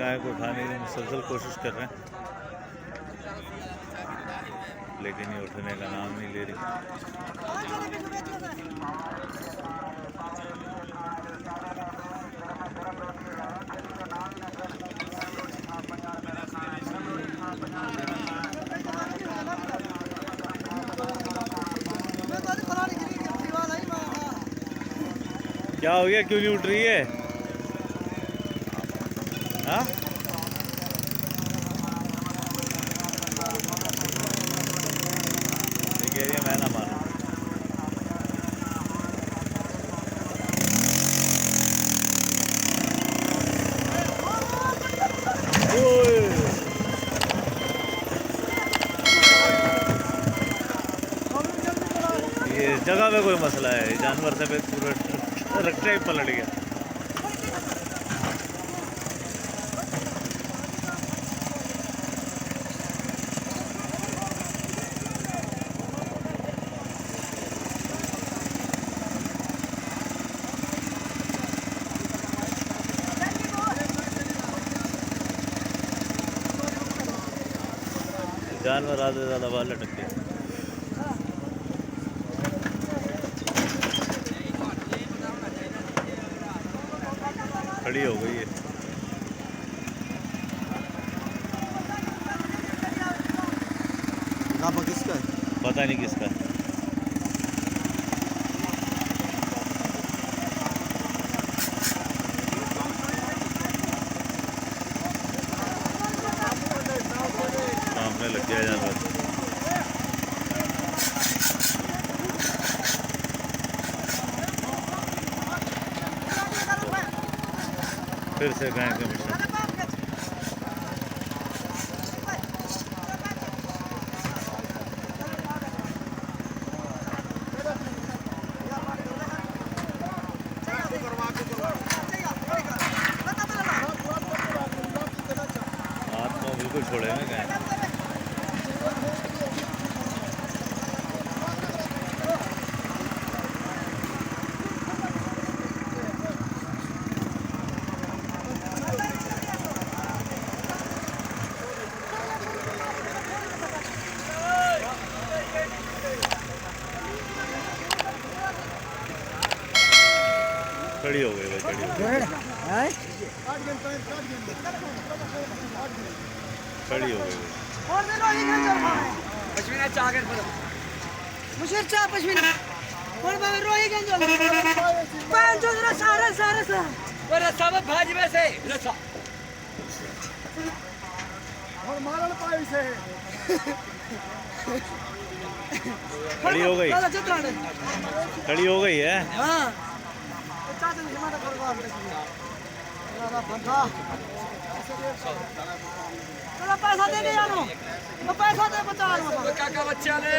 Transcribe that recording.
गाय को उठाने की मुसलसल कोशिश कर रहे हैं, लेकिन ये उठने का नाम नहीं ले रही। क्या हो गया, क्यों नहीं उठ रही है? हाँ, कह रही है मैं ना मानू। ये जगह पे कोई मसला है, जानवर से पूरा रखते ही पलट गया। जानवर आधे ज़्यादा बाहर लटक गया। खड़ी हो गई है। किसका है? पता नहीं किसका है। सामने लग गया जानवर। फिर से गाय के मिशन। हाथ तो बिल्कुल छोड़े ना गाय। खड़ी हो गई भाई, खड़ी हो गई। खड़ी हो गई। पश्मीना चाकर पर मुझे चाह पश्मीना और मैं रोही गंजल पांच जो सारा सारा सा और सब भाजी में से रसा और मारल पाई से खड़ी हो गई। खड़ी हो गई है। हाँ पैसा दे यारो, पैसा दे बचा लो। काका बच्चा ले